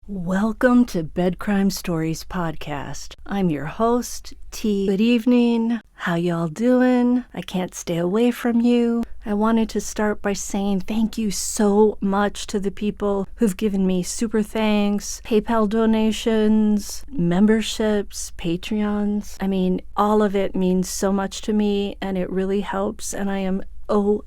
Welcome to Bed Crime Stories Podcast. I'm your host, T. Good evening. How y'all doing? I can't stay away from you. I wanted to start by saying thank you so much to the people who've given me super thanks, PayPal donations, memberships, Patreons. I mean, all of it means so much to me and it really helps, and I am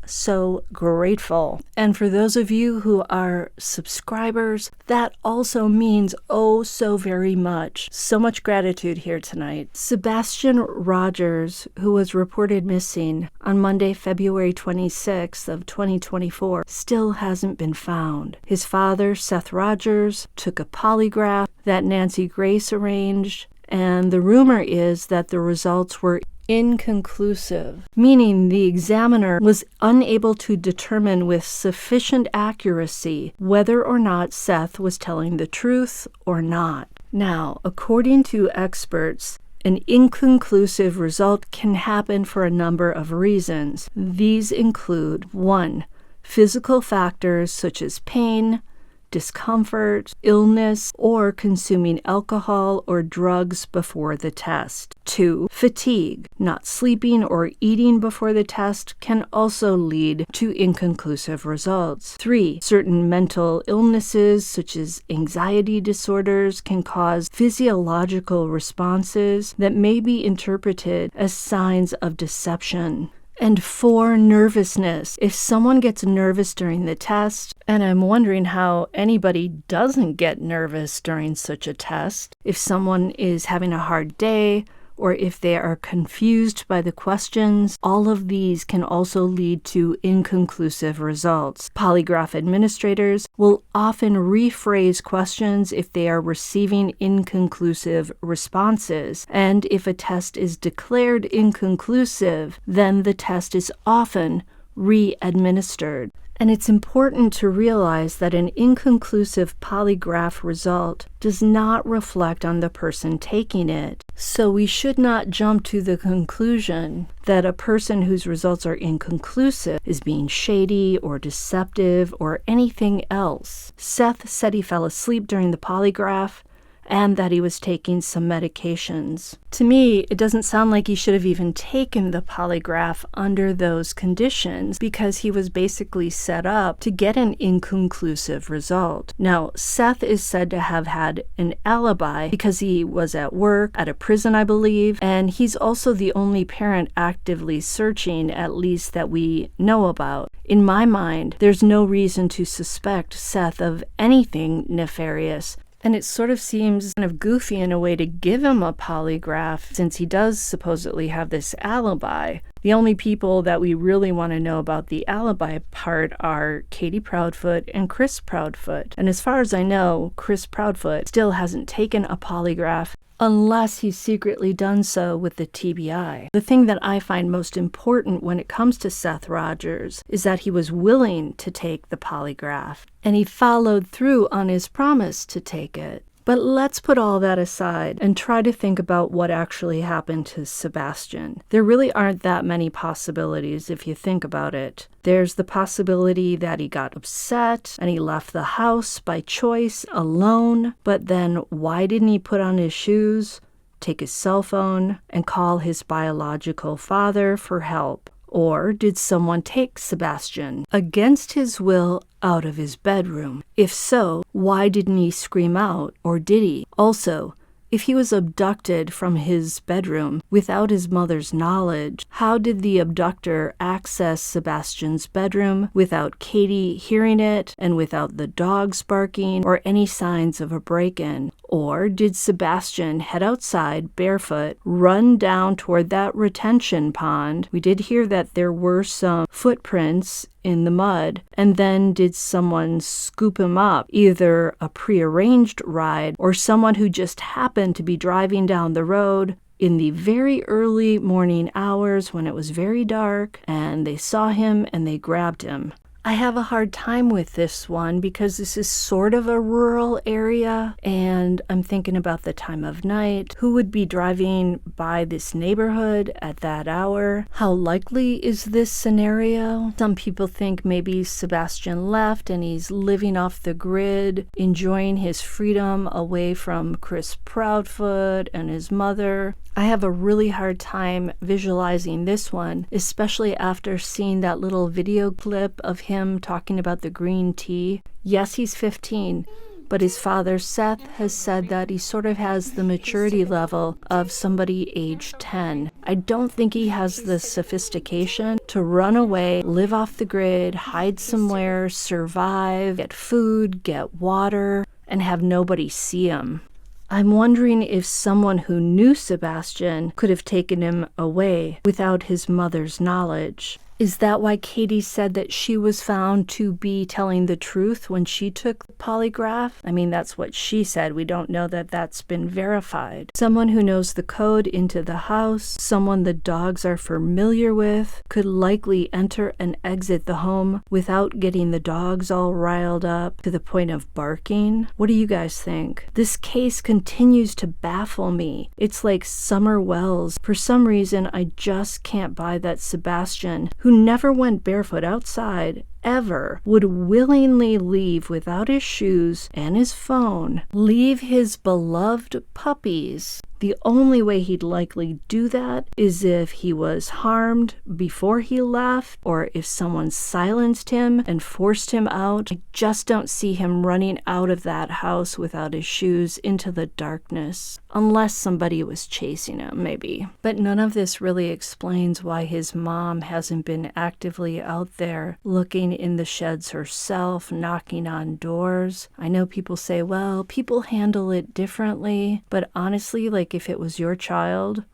so grateful. And for those of you who are subscribers, that also means so very much. So much gratitude here tonight. Sebastian Rogers, who was reported missing on Monday, February 26th of 2024, still hasn't been found. His father, Seth Rogers, took a polygraph that Nancy Grace arranged, and the rumor is that the results were inconclusive, meaning the examiner was unable to determine with sufficient accuracy whether or not Seth was telling the truth or not. Now, according to experts, an inconclusive result can happen for a number of reasons. These include 1. Physical factors such as pain, discomfort, illness, or consuming alcohol or drugs before the test. 2. Fatigue. Not sleeping or eating before the test can also lead to inconclusive results. 3. Certain mental illnesses such as anxiety disorders can cause physiological responses that may be interpreted as signs of deception. And 4, nervousness. If someone gets nervous during the test, and I'm wondering how anybody doesn't get nervous during such a test, if someone is having a hard day, or if they are confused by the questions, all of these can also lead to inconclusive results. Polygraph administrators will often rephrase questions if they are receiving inconclusive responses, and if a test is declared inconclusive, then the test is often re-administered. And it's important to realize that an inconclusive polygraph result does not reflect on the person taking it. So we should not jump to the conclusion that a person whose results are inconclusive is being shady or deceptive or anything else. Seth said he fell asleep during the polygraph and that he was taking some medications. To me, it doesn't sound like he should have even taken the polygraph under those conditions because he was basically set up to get an inconclusive result. Now, Seth is said to have had an alibi because he was at work, at a prison, I believe, and he's also the only parent actively searching, at least that we know about. In my mind, there's no reason to suspect Seth of anything nefarious. And it sort of seems kind of goofy in a way to give him a polygraph since he does supposedly have this alibi. The only people that we really want to know about the alibi part are Katie Proudfoot and Chris Proudfoot. And as far as I know, Chris Proudfoot still hasn't taken a polygraph unless he's secretly done so with the TBI. The thing that I find most important when it comes to Seth Rogers is that he was willing to take the polygraph, and he followed through on his promise to take it. But let's put all that aside and try to think about what actually happened to Sebastion. There really aren't that many possibilities if you think about it. There's the possibility that he got upset and he left the house by choice alone, but then why didn't he put on his shoes, take his cell phone, and call his biological father for help? Or did someone take Sebastion against his will out of his bedroom? If so, why didn't he scream out, or did he? Also, if he was abducted from his bedroom without his mother's knowledge, how did the abductor access Sebastion's bedroom without Katie hearing it and without the dogs barking or any signs of a break-in? Or did Sebastion head outside barefoot, run down toward that retention pond? We did hear that there were some footprints in the mud, and then did someone scoop him up, either a prearranged ride or someone who just happened to be driving down the road in the very early morning hours when it was very dark, and they saw him and they grabbed him? I have a hard time with this one because this is sort of a rural area, and I'm thinking about the time of night. Who would be driving by this neighborhood at that hour? How likely is this scenario? Some people think maybe Sebastian left and he's living off the grid, enjoying his freedom away from Chris Proudfoot and his mother. I have a really hard time visualizing this one, especially after seeing that little video clip of him talking about the green tea. Yes, he's 15, but his father, Seth, has said that he sort of has the maturity level of somebody age 10. I don't think he has the sophistication to run away, live off the grid, hide somewhere, survive, get food, get water, and have nobody see him. I'm wondering if someone who knew Sebastion could have taken him away without his mother's knowledge. Is that why Katie said that she was found to be telling the truth when she took the polygraph? I mean, that's what she said. We don't know that that's been verified. Someone who knows the code into the house, someone the dogs are familiar with, could likely enter and exit the home without getting the dogs all riled up to the point of barking. What do you guys think? This case continues to baffle me. It's like Summer Wells. For some reason, I just can't buy that Sebastion, who never went barefoot outside, ever, would willingly leave without his shoes and his phone, leave his beloved puppies. The only way he'd likely do that is if he was harmed before he left, or if someone silenced him and forced him out. I just don't see him running out of that house without his shoes into the darkness, unless somebody was chasing him, maybe. But none of this really explains why his mom hasn't been actively out there looking in the sheds herself, knocking on doors. I know people say, well, people handle it differently, but honestly, like if it was your child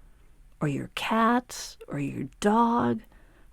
or your cat or your dog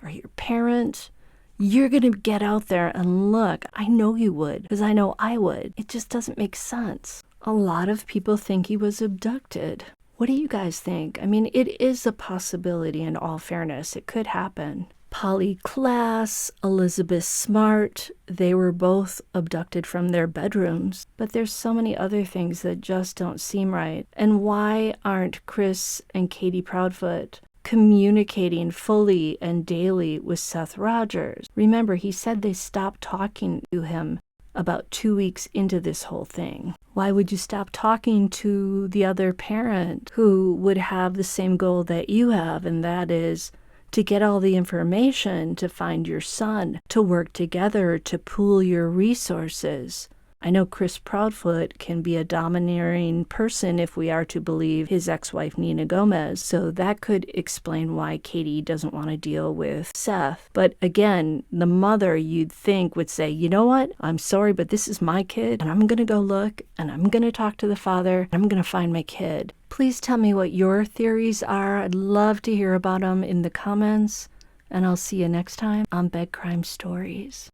or your parent, you're going to get out there and look. I know you would, because I know I would. It just doesn't make sense. A lot of people think he was abducted. What do you guys think? I mean, it is a possibility, in all fairness. It could happen. Polly Klaas, Elizabeth Smart, they were both abducted from their bedrooms. But there's so many other things that just don't seem right. And why aren't Chris and Katie Proudfoot communicating fully and daily with Seth Rogers? Remember, he said they stopped talking to him about 2 weeks into this whole thing. Why would you stop talking to the other parent who would have the same goal that you have, and that is to get all the information to find your son, to work together, to pool your resources? I know Chris Proudfoot can be a domineering person if we are to believe his ex-wife Nina Gomez, so that could explain why Katie doesn't want to deal with Seth. But again, the mother, you'd think, would say, you know what, I'm sorry, but this is my kid, and I'm going to go look, and I'm going to talk to the father, and I'm going to find my kid. Please tell me what your theories are. I'd love to hear about them in the comments, and I'll see you next time on Bed Crime Stories.